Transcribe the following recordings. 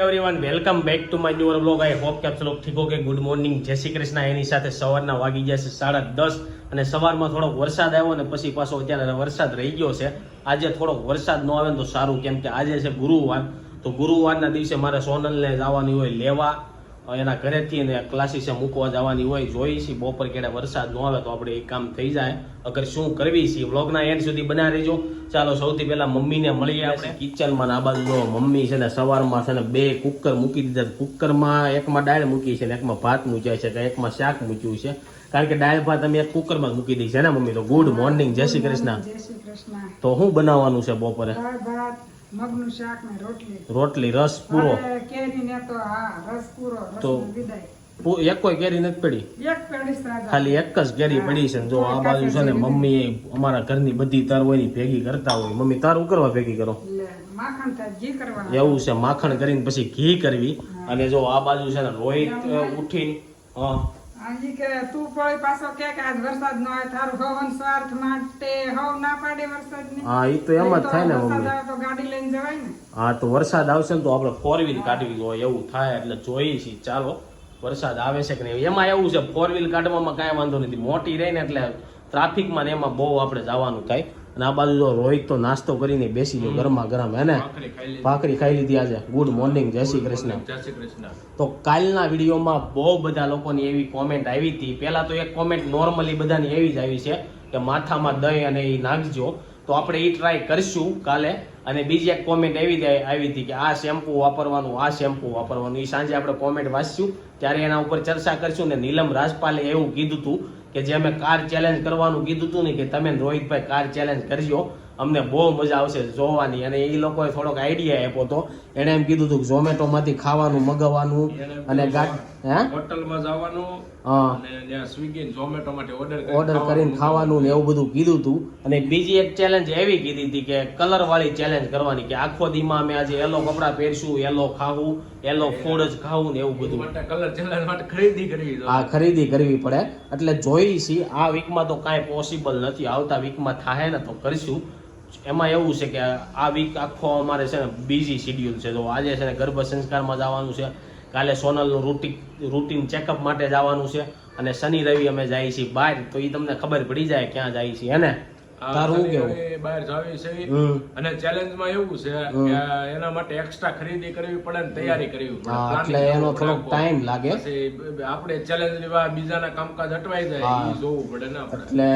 Everyone welcome back to my new vlog. I hope કે આપ લોકો ઠીક હો કે ગુડ મોર્નિંગ, જય શ્રી કૃષ્ણ. એની સાથે સવારના વાગી ગયા છે 10:30 અને સવારમાં થોડોક વરસાદ આવ્યો ને પછી પાછો અત્યારે વરસાદ રહી ગયો છે. આજે થોડોક વરસાદ ન આવે તો સારું, કેમ કે આજે છે ગુરુવાર. તો ગુરુવારના દિવસે મારે સોનલને જવાની હોય લેવા એના ઘરેથી ને ક્લાસીસે મૂકવા જવાની હોય. જોઈ છે બપોર કેડે વરસાદ ન આવે તો આપણે એ કામ થઈ જાય. અગર શું કરવી છે વ્લોગના એન્ડ સુધી બના રહેજો. ચાલો સૌથી પહેલા મમ્મીને મળીએ આપણે કિચનમાં. આ બાજુ જો મમ્મી છે ને સવારમાં છે ને 2 કુકર મૂકી દીધા. કુકરમાં એકમાં દાળ મૂકી છે ને એકમાં ભાત મૂક્યા છે, એકમાં શાક મૂક્યું છે. કારણ કે દાળ ભાત અમે એક કુકરમાં મૂકી દઈ છે ને મમ્મી. તો ગુડ મોર્નિંગ, જય શ્રી કૃષ્ણ. તો શું બનાવવાનું છે બપોરે? મગનું શાક ને રોટલી રસ પૂરો. કેરી ને તો રસ પૂરો. તો એક કોઈ કેરી નથી પડી, ખાલી એક જ કેરી પડી છે. જો આ બાજુ છે ને મમ્મી અમારા ઘરની બધી તર હોય ની ભેગી કરતા હોય. મમ્મી તાર કરવા ભેગી કરો? એવું છે, માખણ કરીને પછી ઘી કરવી. અને જો આ બાજુ છે ને રોહિત ઉઠીને તું કોઈ પાછો કે આજ વરસાદ ન આવે, તારું હવન સ્વાર્થ માટે હવ ના પાડે વરસાદ ની. હા ઈ તો એમ જ થાય ને મમ્મી. તો ગાડી લઈને જવાય ને. હા તો વરસાદ આવશે ને તો આપણે 4 વ્હીલ કાઢવી હોય એવું થાય. એટલે જોઈએ છીએ ચાલો વરસાદ આવે છે કે નહીં. એમાં એવું છે 4 વ્હીલ કાઢવામાં કાંઈ વાંધો નથી, મોટી રહી ને એટલે ટ્રાફિકમાં ને એમાં બહુ આપણે જવાનું થાય. અને આ બાજુ જો રોહિત તો નાસ્તો કરીને બેસી ગયો ગરમા ગરમ. હે ને ભાખરી ખાઈ લીધી આજે. Good morning, Jai Shri Krishna. તો કાલના વિડીયોમાં બહુ બધા લોકોની એવી કોમેન્ટ આવી હતી. પહેલા તો એક કોમેન્ટ નોર્મલી બધાની એવી જ આવી છે કે માથામાં દહીં અને એ નાખજો. તો આપણે એ ટ્રાય કરીશું કાલે. અને બીજી એક કોમેન્ટ આવી હતી કે આ શેમ્પુ વાપરવાનું, આ શેમ્પુ વાપરવાનું. એ સાંજે આપણે કોમેન્ટ વાંચશું ત્યારે એના ઉપર ચર્ચા કરશું. ને નીલમ રાજપાલે એવું કીધું હતું કે જે અમે કાર ચેલેન્જ કરવાનું કીધું હતું ને કે તમે રોહિતભાઈ કાર ચેલેન્જ કરજો, અમને બહુ મજા આવશે જોવાની. અને એ લોકોએ થોડોક આઈડિયા આપ્યો હતો. એણે એમ કીધું હતું કે ઝોમેટોમાંથી ખાવાનું મગાવવાનું અને હોટલમાં જવાનું અને ત્યાં સ્વિગી અને ઝોમેટોમાંથી ઓર્ડર કરીને ખાવાનું ને એવું બધું કીધું હતું. અને બીજી એક ચેલેન્જ એવી કીધી હતી કે કલર વાળી ચેલેન્જ કરવાની, કે આખો દીમાં અમે આજે યલો કપડા પહેરશું, યલો ખાવું, યલો ફૂડ જ ખાવું ને એવું બધું. કલર ચેલેન્જ માટે ખરીદી કરવી. હા ખરીદી કરવી પડે. એટલે જોઈ છીએ આ વીકમાં તો કાંઈ પોસિબલ નથી, આવતા વીકમાં થાય ને તો કરીશું. એમાં એવું છે કે આ વીક આખો અમારે છે ને બીજી શિડ્યુલ છે. તો આજે છે ને ગર્ભ સંસ્કારમાં જવાનું છે, કાલે સોનલનું રૂટીન ચેકઅપ માટે જવાનું છે, અને શનિ રવિ અમે જઈએ છીએ બહાર. તો એ તમને ખબર પડી જાય ક્યાં જઈએ છીએ. હે ને તારું કેવું? બહાર જાવી છે અને ચેલેન્જમાં એવું છે કે એના માટે એક્સ્ટ્રા ખરીદી કરવી પડે ને તૈયારી કરવી પડે. એટલે એનો થોડોક ટાઈમ લાગે. આપણે ચેલેન્જ લેવા બીજાના કામકાજ અટવાઈ જાય એ જોવું પડે ને આપણે. એટલે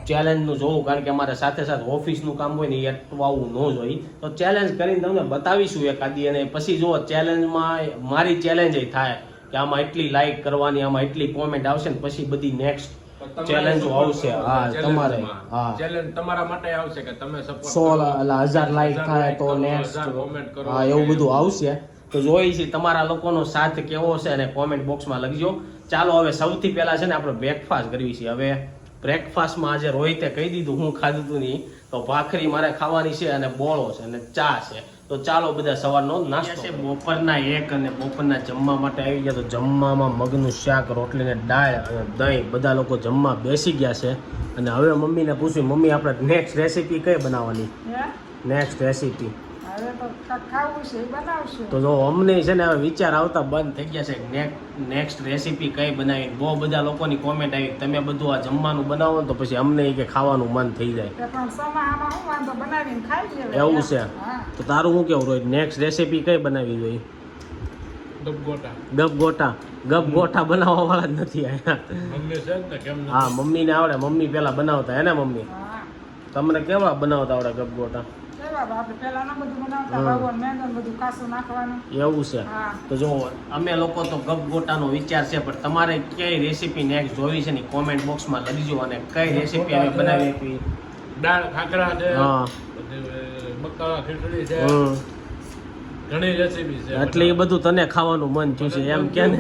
ચેલેન્જ નું જોવું, કારણ કે અમારે સાથે સાથે ઓફિસ નું કામ હોય ને એ અટવાવું ન જોઈએ. તો ચેલેન્જ કરીને તમને બતાવીશું એકાદી. અને પછી જો ચેલેન્જમાં મારી ચેલેન્જ થાય કે આમાં એટલી લાઈક કરવાની, આમાં એટલી કોમેન્ટ આવશે ને પછી બધી નેક્સ્ટ ચેલેન્જ આવશે. હા તમારે ચેલેન્જ તમારા માટે આવશે કે તમે સપોર્ટ 1000 લાઈક થાય તો નેક્સ્ટ કોમેન્ટ કરો. હા એવું બધું આવશે. તો જોઈ છે તમારા લોકોનો સાથ કેવો છે અને કોમેન્ટ બોક્સમાં લખજો. ચાલો હવે સૌથી પહેલા છે ને આપણે બ્રેકફાસ્ટ કરવી છે. હવે બ્રેકફાસ્ટમાં આજે રોહિતે કહી દીધું, હું ખાધું હતું નહીં, તો ભાખરી મારે ખાવાની છે અને બોળો છે અને ચા છે. તો ચાલો બધા સવારનો નાસ્તો છે. બપોરના 1 અને બપોરના જમવા માટે આવી ગયા. તો જમવામાં મગનું શાક, રોટલી ને દાળ અને દહીં. બધા લોકો જમવા બેસી ગયા છે. અને હવે મમ્મીને પૂછ્યું, મમ્મી આપણે નેક્સ્ટ રેસીપી કઈ બનાવવાની? નેક્સ્ટ રેસીપી તો જો અમને છે ને હવે વિચાર આવતા બંધ થઈ ગયા છે નેક્સ્ટ રેસીપી કઈ બનાવી. બહુ બધા લોકોની કોમેન્ટ આવી તમે બધું આ જમવાનું બનાવો ને તો પછી અમને કે ખાવાનું મન થઈ જાય. એવું છે. તો તારું શું કેવું રોહિત, નેક્સ્ટ રેસીપી કઈ બનાવી જોઈએ? ગપગોટા બનાવવા વાળા જ નથી અહીંયા. હા મમ્મીને આવડે, મમ્મી પેલા બનાવતા. હે ને મમ્મી? તમને કેવા બનાવતા આવડે ગપગોટા? એવું છે. તો જો અમે લોકો તો ગપગોટાનો વિચાર છે, પણ તમારે કઈ રેસીપી નેક્સ્ટ જોવી છે ને કોમેન્ટ બોક્સમાં લખજો. અને કઈ રેસીપી અમે બનાવી આપી. દાળ ખાખરા છે, મક્કા ખીચડી છે, ઘણી રેસીપી છે. એટલે એ બધું તને ખાવાનું મન થયું છે એમ કે ને?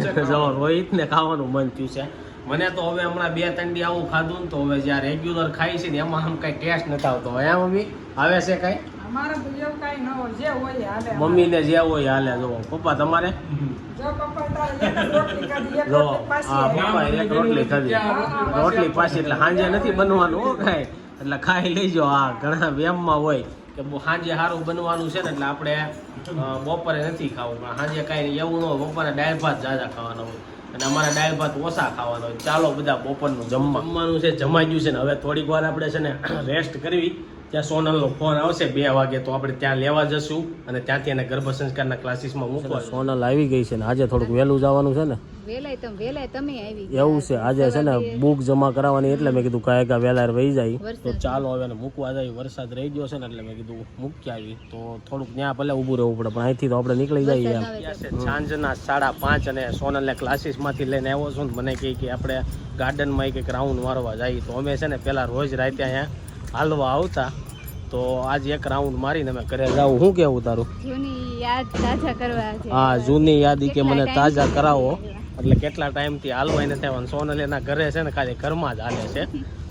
રોહિત ને ખાવાનું મન થયું છે. મને તો હવે હમણાં 2-3 દી આવું ખાધું ને તો હવે જ્યાં રેગ્યુલર ખાઈ છે ને એમાં આમ કઈ ટેસ્ટ નથી આવતો. એમ મમ્મી આવે છે કઈ? મમ્મી ને જે હોય હાલે. જો પપ્પા તમારે? એક રોટલી ખાધી, રોટલી પાછી. એટલે સાંજે નથી બનવાનું હો કાંઈ, એટલે ખાઈ લેજો. હા ઘણા વેમમાં હોય કે સાંજે સારું બનવાનું છે ને એટલે આપણે બપોરે નથી ખાવું પણ સાંજે કાંઈ એવું ન હોય, બપોરે દાળ ભાત જાજા ખાવાના હોય અને અમારે દાળ ભાત ઓછા ખાવાના હોય. ચાલો બધા બપોરનું જમવાનું છે, જમાઈ ગયું છે ને હવે થોડીક વાર આપણે છે ને રેસ્ટ કરવી. ત્યાં સોનલનો ફોન આવશે 2 વાગે તો આપણે ત્યાં લેવા જશું અને ત્યાંથી એને ગર્ભ સંસ્કારના ક્લાસીસમાં મૂકવા. સોનલ આવી ગઈ છે ને આજે થોડુંક વહેલું જવાનું છે ને, વેલાય તમે આવી એવું છે આજે છે ને બુક જમા કરાવવાની એટલે મેં કીધું કાંઈ વહેલા વહી જાય તો ચાલો હવે મૂકવા જાય. વરસાદ રહી ગયો છે ને એટલે મેં કીધું મૂકી આવી તો થોડુંક ત્યાં ભલે ઊભું રહેવું પડે પણ અહીંથી તો આપણે નીકળી જઈએ એમ. સાંજના 5:30 અને સોનલને ક્લાસીસમાંથી લઈને આવ્યો છું ને મને કહે કે આપણે ગાર્ડનમાં એક રાઉન્ડ મારવા જઈએ તો અમે છે ને પહેલાં રોજ રાતે અહીંયા હાલવા આવતા તો આજ એક રાઉન્ડ મારીને અમે ઘરે જાઉં. શું કેવું તારું? જૂની યાદ તાજા કરવા છે. હા જૂની યાદી કે મને તાજા કરાવો એટલે કેટલા ટાઈમથી હાલવાય નથી આવ્યા. સોનલ એના ઘરે છે ને ખાલી ઘરમાં જ હાલે છે,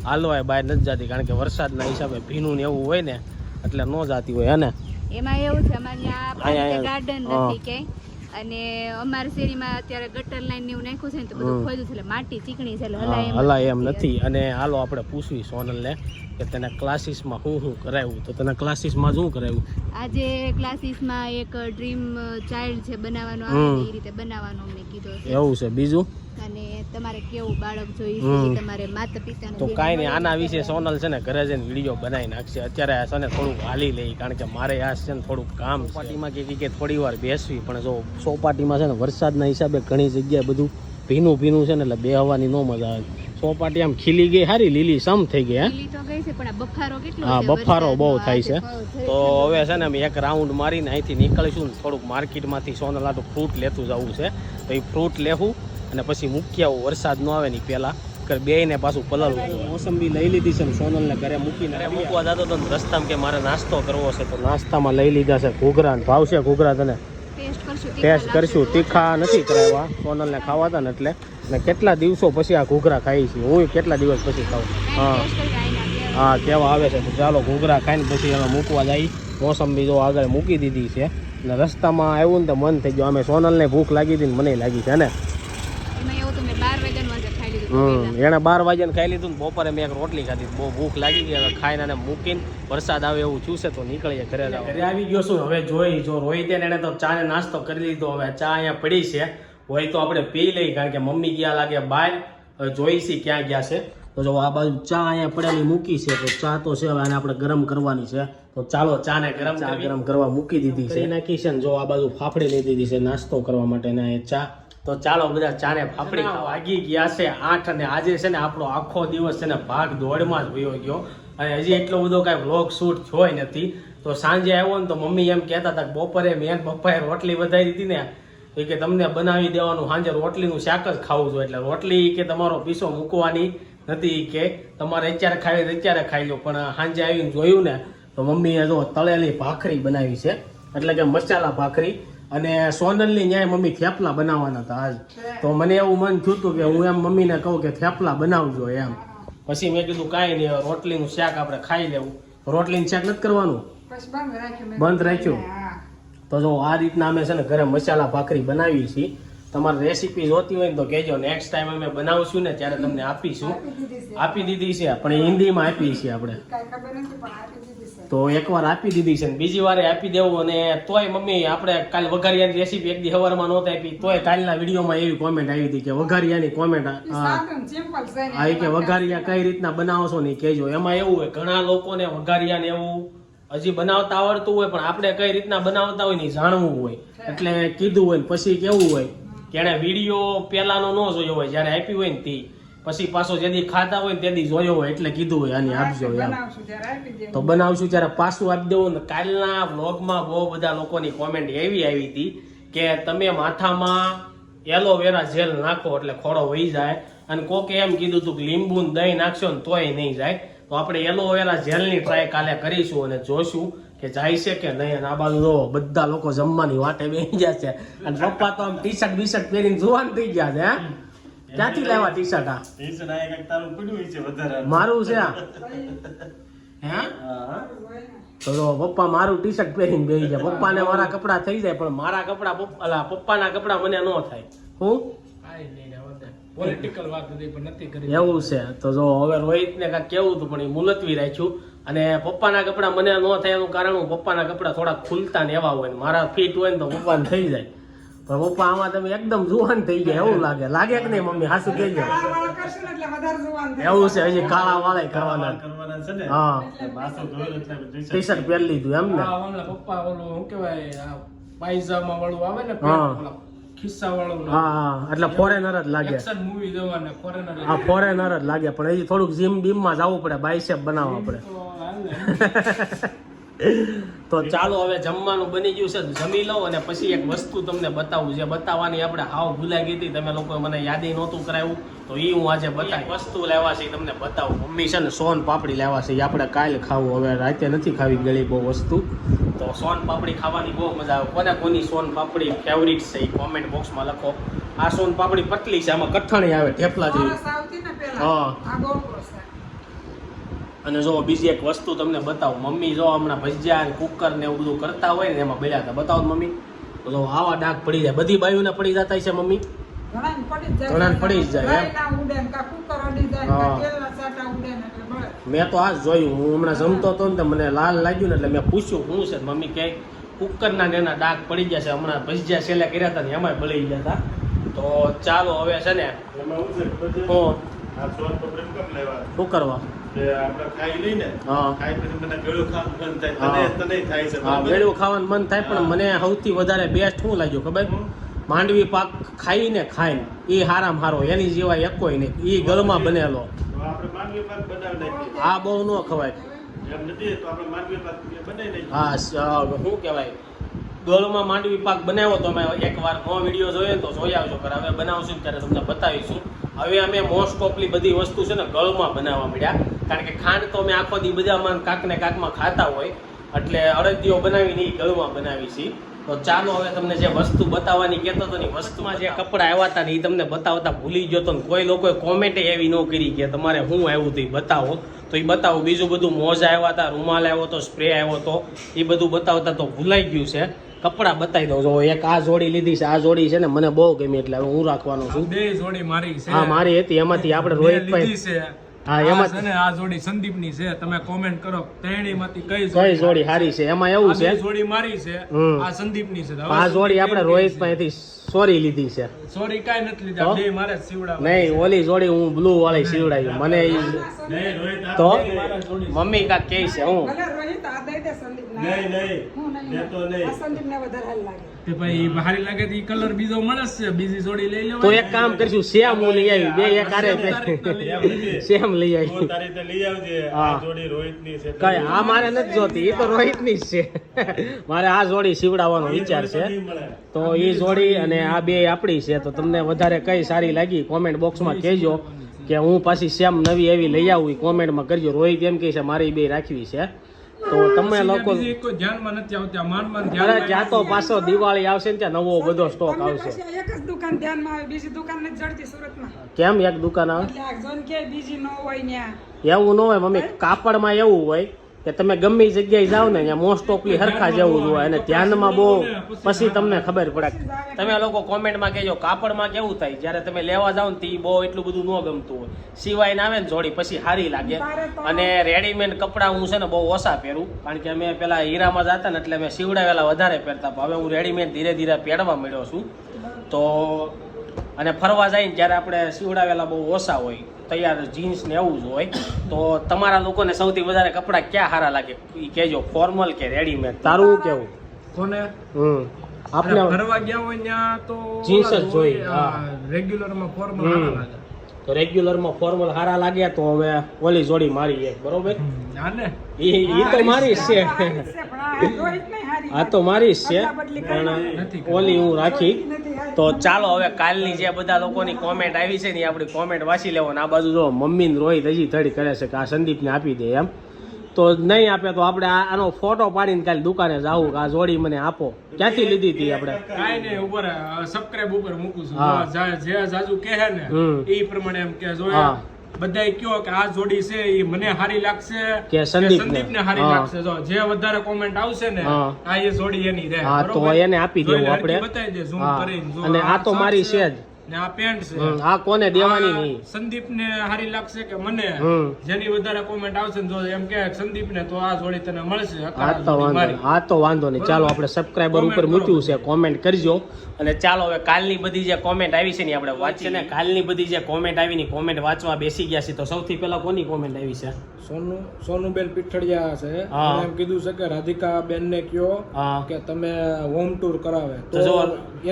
હાલવાય બહાર નથી જતી કારણ કે વરસાદના હિસાબે ભીનું ને એવું હોય ને એટલે ન જતી હોય. હે ને એમાં એવું છે અમારે ત્યાં ગાર્ડન નથી ક્યાંય અને અમારી શેરીમાં અત્યારે ગટર લાઈન ને એવું નાખ્યું છે ને તો બધું ખોદ્યું છે એટલે માટી ચીકણી છે એટલે હલાય એમ નથી. અને હાલો આપણે પૂછવી સોનલને કે તને ક્લાસીસમાં શું કરાવ્યું તો તને ક્લાસીસમાં શું કરાવ્યું? આજે ક્લાસીસમાં એક ડ્રીમ ચાઇલ્ડ છે બનાવવાનો આવે એ રીતે બનાવવાનો મેં કીધું છે. એવું છે. બીજું અને તમારે કેવું બાળક જોઈએ તમારે માતા પિતાને તો કાંઈ નહીં આના વિશે સોનલ છે ને ઘરે જઈને વિડીયો બનાવી નાખશે. અત્યારે છે ને થોડુંક હાલી લઈ કારણ કે મારે આ છે ને થોડુંક કામ ચોપાટીમાં કે થોડી વાર બેસવી પણ જો ચોપાટીમાં છે ને વરસાદના હિસાબે ઘણી જગ્યાએ બધું ભીનું છે ને એટલે બેહવાની ન મજા આવે. ચોપાટી આમ ખીલી ગઈ સારી લીલી સમ થઈ ગઈ. હા બફારો બહુ થાય છે. તો હવે છે ને અમે એક રાઉન્ડ મારીને અહીંથી નીકળીશું ને થોડુંક માર્કેટમાંથી સોનલ આટલું ફ્રૂટ લેતું જવું છે તો એ ફ્રૂટ લેવું અને પછી મૂકી આવું વરસાદ ન આવે ને પહેલા બેયને પાછું પલાળવું. મોસંબી લઈ લીધી છે ને સોનલને ઘરે મૂકીને મૂકવા જતો હતો ને રસ્તામાં કે મારે નાસ્તો કરવો છે તો નાસ્તામાં લઈ લીધા છે ઘૂઘરા. ભાવશે ઘૂઘરા તને? ટેસ્ટ કરશું. તીખા નથી કરાવ્યા સોનલને ખાવા હતા ને એટલે ને કેટલા દિવસો પછી આ ઘૂઘરા ખાઈ છીએ. હું કેટલા દિવસ પછી ખાઉં. હા કેવા આવે છે તો ચાલો ઘૂઘરા ખાઈને પછી એમાં મૂકવા જાય. મોસંબી જો આગળ મૂકી દીધી છે ને રસ્તામાં આવ્યું ને તો મન થઈ ગયું. અમે સોનલને ભૂખ લાગી હતી ને મને લાગી છે ને એને 12 વાગ્યાને ખાઈ લીધું ને બપોરે મેં એક રોટલી ખાધી. બહુ ભૂખ લાગી ગઈ. હવે ખાઈને અને મૂકીને વરસાદ આવે એવું થયું છે તો નીકળીએ ઘરે. ઘરે આવી ગયો છું. હવે જોઈ જો રોહિત એને તો ચા ને નાસ્તો કરી લીધો. હવે ચા અહીંયા પડી છે હોય તો આપણે પી લઈ કારણ કે મમ્મી ગયા લાગે બહાર. હવે જોઈશી ક્યાં ગયા છે તો જો આ બાજુ ચા અહીંયા પડેલી મૂકી છે તો ચા તો છે હવે આને આપણે ગરમ કરવાની છે તો ચાલો ચા ને ગરમ કરવા મૂકી દીધી છે. નાખી છે ને જો આ બાજુ ફાફડી લઈ દીધી છે નાસ્તો કરવા માટે ને ચા. તો ચાલો બધા ચાને ફાફડી વાગી ગયા છે 8 અને આજે છે ને આપણો આખો દિવસ છે ને ભાગ દોડમાં જ વયો ગયો અને હજી એટલો બધો કાંઈ વ્લોગ શૂટ થયો નથી. તો સાંજે આવ્યો ને તો મમ્મી એમ કહેતા હતા કે બપોરે મેં પપ્પાએ રોટલી વધારી દીધી ને એ કે તમને બનાવી દેવાનું સાંજે રોટલીનું શાક જ ખાવું જોઈએ એટલે રોટલી કે તમારો પીસો મૂકવાની નથી કે તમારે અત્યારે ખાવી અત્યારે ખાઈ લો. પણ સાંજે આવીને જોયું ને તો મમ્મીએ જો તળેલી ભાખરી બનાવી છે એટલે કે મસાલા ભાખરી અને સોનલની ન્યાય મમ્મી થેપલા બનાવવાના હતા આજ. તો મને એવું મન થયું હતું કે હું એમ મમ્મીને કહું કે થેપલા બનાવજો એમ. પછી મેં કીધું કાંઈ નહીં રોટલીનું શાક આપણે ખાઈ લેવું. રોટલીનું શાક નથી કરવાનું બંધ રાખ્યું. તો જો આ રીતના અમે છે ને ઘરે મસાલા ભાખરી બનાવી છીએ. તમારે રેસીપી જોતી હોય ને તો કહેજો. નેક્સ્ટ ટાઈમ અમે બનાવશું ને ત્યારે તમને આપીશું. આપી દીધી છે પણ હિન્દીમાં આપી છે આપણે તો એકવાર આપી દીધી છે ને બીજી વારે આપી દેવું. અને તોય મમ્મી આપણે કાલે વઘારિયાની રેસીપી એક દી સવારમાં નહોતી આપી તોય કાલના વિડીયોમાં એવી કોમેન્ટ આવી હતી કે વઘારિયાની કોમેન્ટ આ કે વઘારિયા કઈ રીતના બનાવો છો ને કહેજો. એમાં એવું હોય ઘણા લોકોને વઘારિયાને એવું હજી બનાવતા આવડતું હોય પણ આપણે કઈ રીતના બનાવતા હોય ને જાણવું હોય એટલે કીધું હોય ને પછી કેવું હોય કે એને વિડીયો પહેલાનો ન જોયો હોય જ્યારે આપી હોય ને તે પછી પાછો જેદી ખાતા હોય ને તેદી જોયો હોય એટલે કીધું હોય આની આપજો એમ. તો બનાવશું ત્યારે પાછું આપી દેવું ને. કાલના વ્લોગમાં બહુ બધા લોકોની કોમેન્ટ એવી આવી હતી કે તમે માથામાં એલોવેરા જેલ નાખો એટલે ખોડો વહી જાય અને કોકે એમ કીધું હતું કે લીંબુ દહીં નાખશો ને તોય નહીં જાય. તો આપણે એલોવેરા જેલની ટ્રાય કાલે કરીશું અને જોશું કે જાય છે કે નહીં. અને આ બાજુ જો બધા લોકો જમવાની વાટે બેસી ગયા છે અને પપ્પા તો આમ ટી શર્ટ બીશર્ટ પહેરીને જુવાન થઈ ગયા છે. હા ક્યાંથી લાવ્યા ટી શર્ટ? મારું છે તો પપ્પા મારું ટી શર્ટ પહેરીને બેસી જાય. પપ્પાને મારા કપડા થઈ જાય પણ મારા કપડા પપ્પાના કપડા મને ન થાય. હું પોલિટિકલ વાત હતી પણ નથી કરી એવું છે. તો જો હવે રોહિતને કાંઈક કેવું હતું પણ એ મુલતવી રાખ્યું. અને પપ્પાના કપડા મને ન થાય એનું કારણ હું પપ્પાના કપડા થોડા ખુલતા ને એવા હોય ને મારા ફિટ હોય ને તો પપ્પાને થઈ જાય. પણ પપ્પા આમાં તમે એકદમ જુવાન થઈ ગયા એવું લાગે કે નહીં મમ્મી? હાસુ કહેજો. કાળા વાળ કરશું ને એટલે વધારે જુવાન થઈ એવું છે, હજી કાળા વાળા કરવાના. છે ને હા, માથું ધોયું એટલે ટી શર્ટ પહેરી લીધું એમ ને? આ હમણાં પપ્પા ઓલું શું કહેવાય આ પાયજામા વાળું આવે ને હા. ઓલા ખિસ્સા વાળું હા, એટલે ફોરેનર જ લાગે. એક્શન મૂવી જોવાને ફોરેનર હા, ફોરેનર જ લાગે. પણ હજી થોડુંક જીમ બીમમાં જવું પડે, બાયસેપ બનાવવા પડે. તો ચાલો હવે જમવાનું બની ગયું છે, જમી લો અને પછી એક વસ્તુ તમને બતાવું જે બતાવવાની આપણે હાવ ભૂલાઈ ગઈ હતી. તમે લોકો મને યાદી નહોતું કરાવ્યું તો એ હું આજે બતાવી વસ્તુ લેવા છે તમને બતાવું. મમ્મી છે ને સોન પાપડી લેવા છે, એ આપણે કાલે ખાવું, હવે રાતે નથી ખાવી ગળી બહુ વસ્તુ. તો સોન પાપડી ખાવાની બહુ મજા આવે. કોને કોની સોન પાપડી ફેવરિટ છે એ કોમેન્ટ બોક્સમાં લખો. આ સોન પાપડી પતલી છે, આમાં કઠણી આવે ઠેપલા જેવી. સરસ આવતી ને પેલા હા. આ ગોળગોળ છે. અને જો બીજી એક વસ્તુ તમને બતાવું. મમ્મી જો હમણાં ભજીયા અને કુકર ને એવું બધું કરતા હોય ને એમાં બળ્યા હતા. બતાવો મમ્મી. તો જો આવા ડાઘ પડી જાય, બધી બાયુને પડી જતા છે મમ્મી. ઘણાને પડી જ જાય. ઘણાને પડી જ જાય, એમ. રાયના ઉડે ને કાં કુકર અડી જાય ને હા. કાં તેલના ચાટા ઉડે ને એટલે બળે. મેં તો આ જ જોયું. હું હમણાં જમતો હતો ને તો મને લાલ લાગ્યું ને એટલે મેં પૂછ્યું શું છે. મમ્મી કહે કુકરના ને એના ડાઘ પડી ગયા છે. હમણાં ભજીયા છેલ્લે કર્યા હતા ને એમાંય બળી ગયા હતા. તો ચાલો હવે છે ને એમાં શું છે ખબર છે? હું આ સોન પાપડી કેમ લેવા? શું કરવા? તે આપણે ખાઈ લઈને હા. ખાઈ પછી મને ગળું ખાવાનું મન થાય. હા. તને થાય છે હા, બરાબર? વેળું ખાવાનું મન થાય પણ મને સૌથી વધારે બેસ્ટ શું લાગ્યું ખબર? માંડવી પાક ખાઈને એ હારામાં હારો, એની સિવાય એકોય નહીં. એ ગળમાં બનેલો. તો આપણે માંડવી પાક બનાવી નાખીએ. આ બહુ ન ખવાય. એમ નથી તો આપણે માંડવી પાક બનાવી નાખીએ. હા, શું કહેવાય, ગળમાં માંડવી પાક બનાવ્યો તો અમે એકવાર નો વિડીયો જોયો ને તો જોઈ આવજો. પણ હવે બનાવશું ને ત્યારે તમને બતાવીશું. હવે અમે મોસ્ટ ઓફલી બધી વસ્તુ છે ને ગળમાં બનાવવા મળ્યા. કારણ કે ખાંડ તો અમે આખો દી બધામાં કાંક ને કાંકમાં ખાતા હોય એટલે અડદીઓ બનાવીને એ ગળમાં બનાવી છે. તો ચાલો હવે તમને જે વસ્તુ બતાવવાની કહેતો હતો ને વસ્તુમાં જે કપડાં આવ્યા હતા ને એ તમને બતાવતા ભૂલી ગયો હતો ને કોઈ લોકોએ કોમેન્ટ એવી ન કરી કે તમારે શું આવ્યું હતું એ બતાવો. તો એ બતાવું. બીજું બધું મોજા આવ્યા હતા, રૂમાલ આવ્યો હતો, સ્પ્રે આવ્યો હતો, એ બધું બતાવતા તો ભૂલાઈ ગયું છે. કપડાં બતાવી દઉં. જો એક આ જોડી લીધી છે, આ જોડી છે ને મને બહુ ગમી એટલે હવે હું રાખવાનો છું. બે જોડી મારી છે. હા, મારી હતી. એમાંથી આપણે રોહિતભાઈ લીધી છે. હા, એમાં છે ને આ જોડી સંદીપની છે. તમે કોમેન્ટ કરો ત્રણેયમાંથી કઈ કઈ જોડી સારી છે. એમાં એવું આ છે બે જોડી મારી છે. હમ. આ સંદીપની છે. હવે આ જોડી આપણે સંદીપ રોહિતભાઈથી સોરી લીધી છે. સોરી કાંઈ નથી લીધા, બે મારે જ સીવડાવવા. નહીં, ઓલી જોડી હું બ્લુ વાળી સીવડાવી. મને ઈ- નહીં, રોહિત આ તો મારા જોડી છે. મમ્મી કાંક કહે છે હું ભલે રોહિત આ દઈ દે સંદીપને. નહીં, હું નહીં. નહીં. દેતો નહીં. આ સંદીપને વધારે હાલ લાગે. તે ભાઈ ભારી લાગે તો ઈ કલર બીજો મળે જ છે. બીજી જોડી લઈ લેવાય. તો એક કામ કરીશું, સેમ હું લઈ આવી. બે એક હારે એમ નથી. સેમ લઈ તું આવી. તારી રીતે લઈ આવજે. હા. આ જોડી રોહિતની છે. કઈ આ મારે નથી જોતી, એ તો રોહિતની જ છે. મારે આ જોડી સીવડાવવાનો વિચાર છે. નહીં મળે. તો એ જોડી અને આ બે આપણી છે. તો તમને વધારે કઈ સારી લાગી કોમેન્ટ બોક્સમાં કહેજો કે હું પાછી સેમ નવી એવી લઈ આવું. એ કોમેન્ટમાં કરજો. રોહિત એમ કહે છે મારી બે રાખવી છે. તો તમે લોકો બીજી કોઈ ધ્યાનમાં નથી આવતી. આ માંડ માંડ અરે ધ્યાનમાં જ્યાં તો પાછો દિવાળી આવશે ને ત્યાં નવો બધો સ્ટોક તમને આવશે. પાછી એક જ દુકાન ધ્યાનમાં આવે, બીજી દુકાન નથી જડતી સુરતમાં. કેમ એક દુકાન આવે? એટલે આ જોન કે બીજી ન હોય ન્યા. એવું ન હોય મમ્મી. કાપડમાં એવું હોય કે તમે ગમે એ જગ્યાએ જાઓ ને ત્યાં મોસ્ટ ઓફલી હરખા જેવું જ હોય અને ધ્યાનમાં બહુ પછી તમને ખબર પડે. તમે લોકો કોમેન્ટમાં કહેજો કાપડમાં કેવું થાય જ્યારે તમે લેવા જાઓ ને તે બહુ એટલું બધું ન ગમતું હોય. સિવાય ના આવે ને જોડી પછી સારી લાગે. અને રેડીમેડ કપડાં હું છે ને બહુ ઓછા પહેરું કારણ કે અમે પેલા હીરામાં જતા ને એટલે અમે સીવડાવેલા વધારે પહેરતા. હવે હું રેડીમેડ ધીરે ધીરે પહેરવા મળ્યો છું. તો અને ફરવા જાય ને ત્યારે આપણે સીવડાવેલા બહુ ઓછા હોય, તૈયાર જીન્સ ને એવું જ હોય. તો તમારા લોકોને સૌથી વધારે કપડાં ક્યાં સારા લાગે એ કહેજો, ફોર્મલ કે રેડીમેડ? તારું શું કેવું? કોને આપણે ફરવા ગયા હોય ત્યાં તો જીન્સ જ જોઈએ. હા. રેગ્યુલર માં ફોર્મલ સારા લાગે. તો રેગ્યુલરમાં ફોર્મલ સારા લાગ્યા તો હવે ઓલી જોડી મારી એક બરોબર. આને ઈ તો મારી જ છે. પણ આ રોહિત નહીં હારી. આ તો મારી જ છે બદલી પણ નથી. ઓલી હું રાખી. નથી હારી. તો ચાલો હવે કાલની જે બધા લોકોની કોમેન્ટ આવી છે ને એ આપણી કોમેન્ટ વાંચી લેવો. આ બાજુ જો મમ્મી ને રોહિત હજી થડી કરે છે કે આ સંદીપને આપી દે એમ. તો નહીં આપે તો આપણે આનો ફોટો પાડીને કાલે દુકાને જાવું કે આ જોડી મને આપો. ક્યાંથી લીધી હતી આપણે? કાઈ નહીં, ઉપર સબસ્ક્રાઇબ ઉપર મૂકું છું. હા. જે જાજુ કહે ને હમ. એ પ્રમાણે એમ કે જો હા. બધાય કયો કે આ જોડી છે એ મને હારી લાગશે કે સંદીપને. હારી હા. લાગશે. જો જે વધારે કોમેન્ટ આવશે ને હા. આ એ જોડી એની રહે. હા, તો બરોબર? એને આપી જોઈને દેવું હરખી આપણે. બતાવી દે zoom હા. કરીને. જો અને આ તો સાચું મારી છે જ. ને આ પેન્ટ છે. આ કોને દેવાની નહીં. સંદીપ ને સારી લાગશે કે મને? હમ. જેની વધારે કોમેન્ટ આવશે ને જો એમ કે સંદીપ ને તો આ જોડી તને મળશે. આ તો વાંધો નહીં. આ તો વાંધો નહીં. ચાલો આપણે સબસ્ક્રાઇબર ઉપર મૂક્યું છે, કોમેન્ટ કરજો. અને ચાલો હવે કાલની બધી જે કોમેન્ટ આવી છે ને આપણે વાંચીએ ને. કાલની બધી જે કોમેન્ટ આવી ની કોમેન્ટ વાંચવા બેસી ગયા છે. તો સૌથી પહેલા કોની કોમેન્ટ આવી છે? સોનુબેન પીઠડિયા છે. હા. એમ કીધું છે કે રાધિકા બેન ને કયો હા. કે તમે હોમ ટૂર કરાવે તો તો જો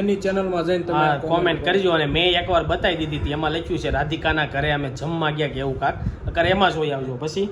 એની ચેનલ માં જઈને તમે કોમેન્ટ કરજો. અને મેં એકવાર બતાવી દીધી હતી, એમાં લખ્યું છે રાધિકાના ઘરે અમે જમવા ગયા કે એવું કાક. અકર એમાં જોઈ આવજો. પછી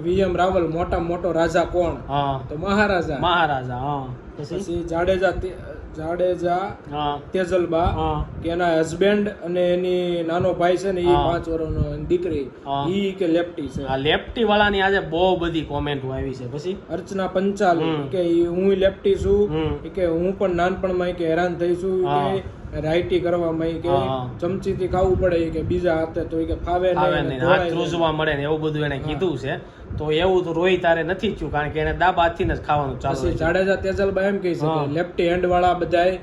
વીએમ રાવલ મોટા મોટો રાજા કોણ? હા, તો મહારાજા. મહારાજા. હા, પછી પછી જાડેજા હા, તેજલબા હા, કે એના હસબન્ડ અને એની નાનો ભાઈ છે ને એ હા. 5 વર્ષનો દીકરી હા. ઈ કે લેફ્ટી છે. આ લેફ્ટી વાળાની આજે બહુ બધી કોમેન્ટ આવી છે. પછી અર્ચના પંચાલ હમ. કે હું લેફ્ટી છું હમ. કે હું પણ નાનપણમાં કે હેરાન થઈ છું હા. કે રાઈટી કરવામાં કે હા. ચમચીથી ખાવું પડે કે બીજા હાથે તો કે ફાવે આવે નહીં નહીં, હાથ ધ્રુજવા મળે ને એવું બધું એને કીધું છે. તો એવું તો રોહિત તારે નથી થયું, કારણ કે એને દાબ હાથથી જ ખાવાનું ચાલુ પછી છે. જાડેજા તેજલબા એમ કહે છે હા. કે લેફ્ટી હેન્ડ વાળા બધાય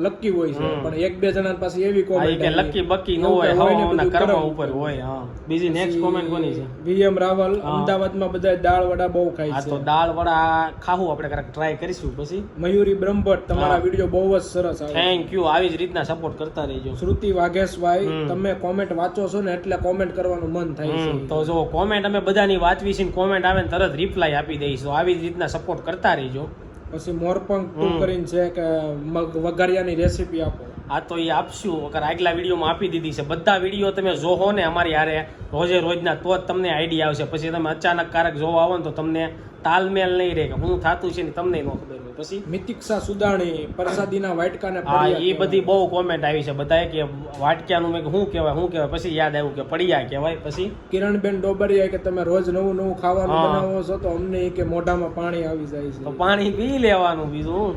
લકી હોય છે હમ. પણ એક બે જણા પાસે એવી હા, ઈ કોમેન્ટ કે લકી બકી ન હોય, હવાના કર્મ ઉપર હોય. હા, બીજી નેક્સ્ટ કોમેન્ટ કોની છે? વીએમ રાવલ હા. અમદાવાદમાં બધા દાળ વડા બહુ ખાય આ તો છે. દાળ વડા ખાવું આપણે ક્યારેક ટ્રાય કરીશું. પછી મયુરી બ્રહ્મભટ્ટ તમારા હા. વિડીયો બહુ જ સરસ આવે છે. Thank you. આવી જ રીતના સપોર્ટ કરતા રહેજો. શ્રુતિ વાઘેશભાઈ હમ. તમે કોમેન્ટ વાંચો છો ને એટલે કોમેન્ટ કરવાનું મન થાય છે. તો જો કોમેન્ટ અમે બધાની વાંચવી છે, કોમેન્ટ આવે ને તરત રિપ્લાય આપી દઈશું. આવી જ રીતના સપોર્ટ કરતા રહેજો. પછી મોરપંખ ટુ હમ. કરીને છે કે મગ વઘારિયાની રેસીપી આપો. આ તો એ આપશું. અગર આગલા વિડીયોમાં આપી દીધી છે. બધા વિડીયો તમે જોહો ને અમારી હારે રોજે રોજના, તો જ તમને આઈડિયા આવશે. પછી તમે અચાનક કારક જોવા આવો ને તો તમને તાલમેલ નહીં રહે કે હું થાતું છે ને તમને ન ખબર હોય. પછી મિતિક્ષા સુદાણી પ્રસાદીના વાટકાને હા, પડિયા એ બધી બહુ કોમેન્ટ આવી છે. બધાએ કે વાટક્યાનું મેં શું કહેવાય. પછી યાદ આવ્યું કે પડિયા કહેવાય. પછી કિરણબેન ડોબરિયા કે તમે રોજ નવું નવું ખાવાનું હા. બનાવો છો તો અમને ઈ કે મોઢામાં પાણી આવી જાય તો છે. પાણી પી લેવાનું. બીજું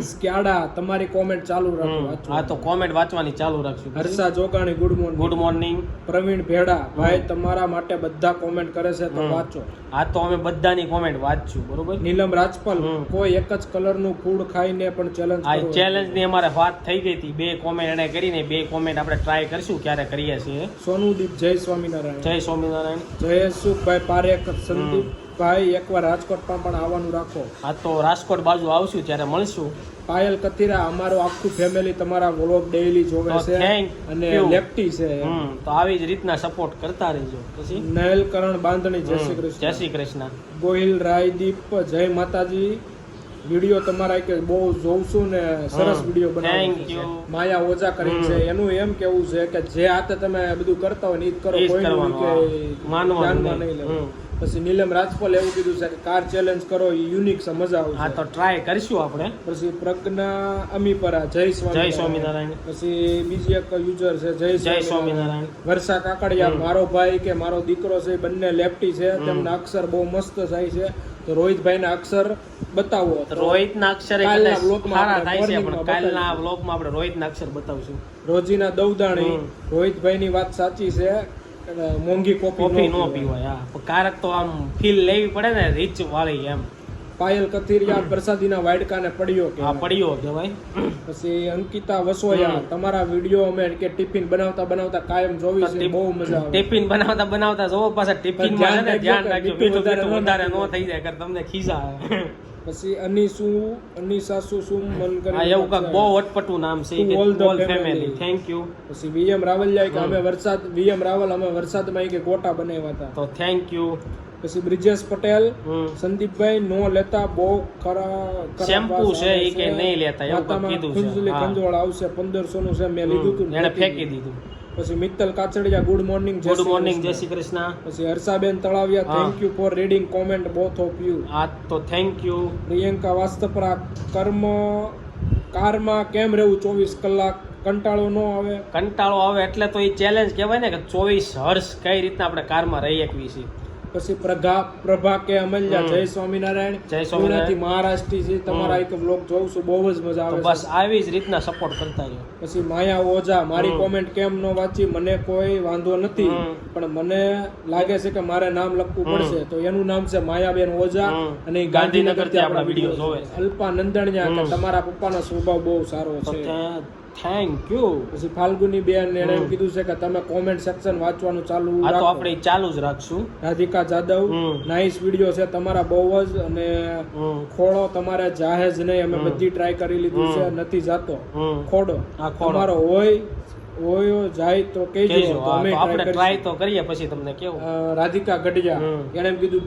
સ્ક્યાડા તમારી કોમેન્ટ ચાલુ રાખો વાંચો. આ તો કોમેન્ટ વાંચવાની ચાલુ રાખશું. Harsha Jogani good morning. Good morning. Pravin Bheda bhai તમારા માટે બધા કોમેન્ટ કરે છે તો હમ. વાંચો. આ તો અમે બધાની કોમેન્ટ વાંચશું. બરોબર. નીલમ રાજપલ હમ. કોઈ એક જ કલરનું ફૂડ ખાઈને પણ ચેલેન્જ આ ચેલેન્જ ની અમારે વાત થઈ ગઈ હતી. 2 કોમેન્ટ એને કરીને 2 કોમેન્ટ આપણે ટ્રાય કરશું ક્યારે કરીએ છીએ. સોનુદીપ જય સ્વામિનારાયણ. જય સ્વામિનારાયણ. જયેશભાઈ પારેખ સંદીપભાઈ એકવાર રાજકોટમાં પણ આવવાનું રાખો. આ તો રાજકોટ બાજુ આવશું ત્યારે મળશું. પાયલ કથિરા અમારું આખું ફેમિલી તમારા વ્લોગ ડેઈલી જોવે તો છે thank અને you. લેફ્ટી છે. તો આવી જ રીતના સપોર્ટ કરતા રહેજો. પછી નયલ કરણ બાંધણી જય શ્રી જય કૃષ્ણ. શ્રી કૃષ્ણ. ગોહિલ રાયદીપ જય માતાજી. વિડીયો તમારા કે બહુ જોઉં છું ને સરસ વિડીયો Thank બનાવો you. માયા ઓજા કરીને છે. એનું એમ કેવું છે કે જે હાથે તમે બધું કરતા હોય ને ઈ જ કરો, ઈ જ કોઈનું કરવાનું, કે હા. માનવાનું ધ્યાનમાં નહીં. નહીં લેવું. પછી નીલમ રાજપલ એવું કીધું છે કે કાર ચેલેન્જ કરો એ યુનિક છે, મજા આ આવશે. તો ટ્રાય કરીશું આપણે. પછી પ્રજ્ઞા અમીપરા જય જય સ્વામિનારાયણ. સ્વામિનારાયણ. પછી બીજી એક યુઝર છે જય જય સ્વામિનારાયણ. સ્વામિનારાયણ. વર્ષા કાકડિયા મારો ભાઈ કે મારો દીકરો છે એ બંને લેફ્ટી છે, તેમના અક્ષર બહુ મસ્ત થાય છે. તો રોહિતભાઈના અક્ષર બતાવો. તો રોહિતના અક્ષર કાલના કદાચ vlogમાં સારા આપણે થાય છે, morningમાં પણ કાલના વ્લોગમાં આપણે રોહિતના અક્ષર બતાવશું. રોજીના દવદાણી હમ. રોહિતભાઈની વાત સાચી છે. મોંઘી કોફી કોફી નો પીવાય. હા, પણ કારક તો આમ ફીલ લેવી પડે ને, રીચ વાળી એમ. પાયલ કથિરિયા પ્રસાદીના વાડકાને પડ્યો કે આ પડ્યો કહેવાય. પછી અંકિતા વસોયા તમારા વિડીયો અમે કે ટિફિન બનાવતા કાયમ જોવી છે, બહુ મજા આવે. ટિફિન બનાવતા જોવો પાછા ટિફિન માં છે ને ધ્યાન રાખજો, મીઠું મીઠું વધારે વધારે ન ન થઈ જાય કે તમને ખીજા આવે. પછી અનીસાસુ શું મન આ કરી એવું કાંક બહુ અટપટું નામ છે To all the all family. Family. Thank you. પછી વીએમ રાવલ જાય કે અમે વીએમ રાવલ અમે વરસાદમાં કે ગોટા બનાવ્યા હતા. તો થેન્ક યુ. પછી બ્રિજેશ પટેલ સંદીપભાઈ નો લેતા બહુ ખરા શેમ્પુ છે એ કે નહીં લેતા એવું કાંઈક કીધું છે. ખુંજલી હા. ખંજવાળ આવશે 1500 નું છે મેં લીધું હતું ને એને ફેંકી દીધું. પછી Mittal Kachadiya good morning good morning, Jai Shri Krishna. પછી હર્ષાબેન તળાવિયા હા. Thank you for reading comment both of you. આ તો થેન્ક યુ. પ્રિયંકા વાસ્તપરા કારમાં કેમ રહેવું 24 કલાક કંટાળો ન આવે. કંટાળો આવે એટલે તો એ ચેલેન્જ કહેવાય ને કે 24 હર્ષ કઈ રીતના આપણે કારમાં રહી શકવી છે. પછી પ્રભા કે અમલ્યા જય સ્વામિનારાયણ. જય સ્વામિનારાયણ. પુણેથી મહારાષ્ટ્રથી છે તમારા એક વ્લોગ જોઉં છું, બહુ જ મજા તો આવે બસ છે. આવી જ રીતના સપોર્ટ કરતા રહ્યો. પછી માયા ઓઝા મારી કોમેન્ટ કેમ ન વાંચી, મને કોઈ વાંધો નથી પણ મને લાગે છે કે મારે નામ લખવું પડશે. તો એનું નામ છે માયાબેન ઓઝા અને ઈ ગાંધીનગરથી આપણા વિડીયો જોવે. અલ્પા નંદણિયા કે તમારા પપ્પાનો સ્વભાવ બહુ સારો તો છે. Thank you. પછી ફાલ્ગુની બેન એને એમ કીધું છે કે તમે કોમેન્ટ સેક્શન વાંચવાનું ચાલુ આ તો રાખો. આપણે ચાલુ જ રાખશું. રાધિકા જાદવ હમ. નાઇસ વિડીયો છે તમારા બહુ જ, અને હમ. ખોડો તમારે જાહેજ નહીં, અમે બધી ટ્રાય કરી લીધું છે, નથી જાતો. હમ. ખોડો આ ખોડો. તમારો હોય જાય તો કહેજો, કહેજો. તો અમે હા, તો આપણે try ટ્રાય કરીશું. તો કરીએ પછી તમને કેવું. રાધિકા ગઢિયા હમ. એને એમ કીધું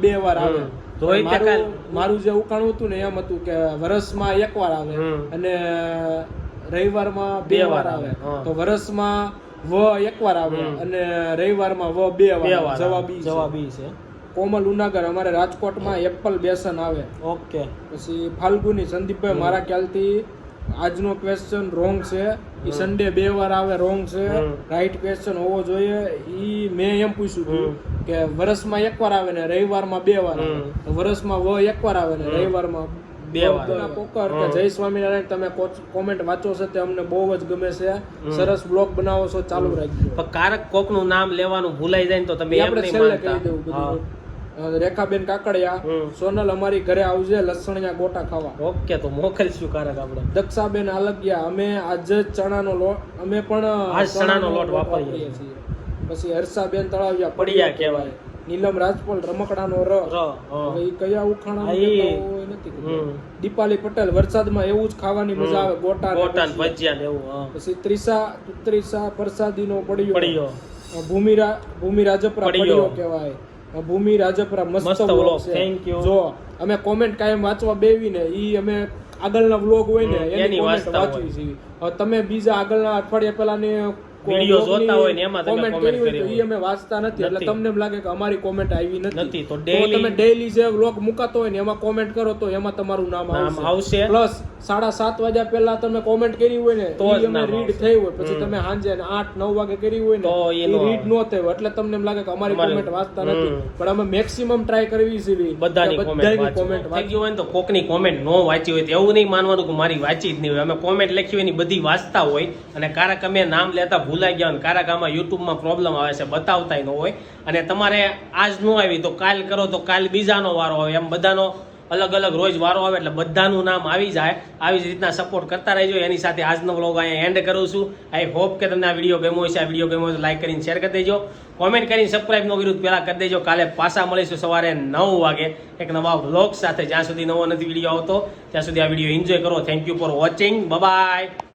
બે વાર આવે. હમ. તો એ તે મારું જે ઉકાણું હતું ને એમ હતું કે વર્ષમાં એક વાર આવે હમ. અને રવિવારમાં બે વાર આવે. હા. તો વર્ષમાં એક વાર આવે હમ. અને રવિવારમાં બે વાર બે આવે. વાર જવાબી છે. જવાબી છે. કોમલ ઉનાગર અમારે રાજકોટમાં એપલ બેસન આવે. ઓકે. પછી ફાલ્ગુની સંદીપભાઈ મારા ખ્યાલથી આજનો ક્વેશ્ચન રોંગ છે. ઈ સન્ડે બે વાર આવે રોંગ છે. રાઈટ ક્વેશ્ચન હોવો જોઈએ. ઈ મેં એમ પૂછ્યું હતું કે વર્ષમાં એક વાર આવે ને રવિવારમાં બે વાર આવે. તો વર્ષમાં એક વાર આવે ને રવિવારમાં બે વાર. પોકર કે જય સ્વામિનારાયણ, તમે કોમેન્ટ વાંચો છો તે અમને બહુ જ ગમે છે. સરસ બ્લોગ બનાવો છો, ચાલુ રાખજો. પણ કારક કોકનું નામ લેવાનું ભૂલાઈ જાય ને તો તમે એ એમ આપણે નહીં છેલ્લે માનતા. કહી દેવું હા. બધું. રેખાબેન કાકડિયા, સોનલ અમારી ઘરે આવજે લસણિયા ગોટા ખાવા. ઓકે, તો મોકલશું કારક આપણે. દક્ષાબેન આલગિયા, અમે આજ જ ચણાનો લોટ, અમે પણ આજ ચણાનો લોટ વાપરીએ છીએ. પછી હર્ષાબેન તળાવિયા પડિયા કહેવાય. નીલમ રાજપોલ રમકડાનો ર. હા. હવે ઈ કયા ઉખાણા હા, ઈ. નથી ખબર. હમ. દીપાલી પટેલ, વરસાદમાં એવું જ ખાવાની મજા આવે, ગોટા ને ગોટા ને ભજીયા. ભજીયા ને એવું. હા. પછી ત્રિષા પરસાદીનો પડિયો. ભૂમિ રાજપરા પડિયો. પડિયો કહેવાય. ભૂમિ રાજપરા મસ્ત મસ્ત vlog vlog. છે. Thank you. જો અમે કોમેન્ટ કાયમ વાંચવા બેવીને ઈ અમે આગળના વ્લોગ હોય ને એની એની કોમેન્ટ વાંચતા વાંચવી છીએ. હવે તમે બીજા આગળના અઠવાડિયા પહેલાની Video જોતા હોય ને એમાં તમે comment comment કરી હોય કરી તો હોય. ઈ અમે વાંચતા નથી. એટલે નથી. તમને એમ લાગે કે અમારી કોમેન્ટ આવી નથી. નથી. તો તો daily- તમે ડેઈલી જે વ્લોગ મુકાતો હોય ને એમાં કોમેન્ટ કરો તો એમાં તમારું નામ નામ આવશે. આવશે. પ્લસ 7:30 વાગ્યા પહેલા તમે કોમેન્ટ કરી હોય ને તો જ ઈ અમે નામ રીડ આવશે. થઈ હોય, પછી તમે સાંજે 8-9 વાગે કરી હોય ને તો ઈ ઈ નો રીડ નો થઈ હોય, એટલે તમને એમ લાગે કે અમારી કોમેન્ટ વાંચતા નથી. પણ અમે મેક્સિમમ ટ્રાય કરવી છે બધાની કોમેન્ટ કોમેન્ટ થઈ ગયું હોય ને તો કોકની કોમેન્ટ નો વાંચી હોય તો એવું નહીં માનવાનું કે મારી વાંચી જ નહીં હોય. અમે કોમેન્ટ લખી હોય એની બધી વાંચતા હોય, અને કારક અમે નામ લેતા ભૂલાઈ ગયા હોય, કારક આમાં યુટ્યુબમાં પ્રોબ્લેમ આવે છે, બતાવતાય ન હોય. અને તમારે આજ ન આવી તો કાલ કરો તો કાલ બીજાનો વારો આવે, એમ બધાનો અલગ અલગ રોજ વારો આવે એટલે બધાનું નામ આવી જાય. આવી જ રીતના સપોર્ટ કરતા રહેજો. એની સાથે આજનો વ્લોગ અહીંયા એન્ડ કરું છું. આઈ હોપ કે તમને આ વિડીયો ગમ્યો હશે. આ વિડીયો ગમ્યો હોય તો લાઈક કરીને શેર કરી દેજો, કોમેન્ટ કરીને સબસ્ક્રાઇબ ન કર્યું પહેલા કરી દેજો. કાલે પાછા મળીશું સવારે 9 વાગે એક નવા વ્લોગ સાથે. જ્યાં સુધી નવો નથી વિડીયો આવતો ત્યાં સુધી આ વિડીયો એન્જોય કરો. Thank you for watching. By.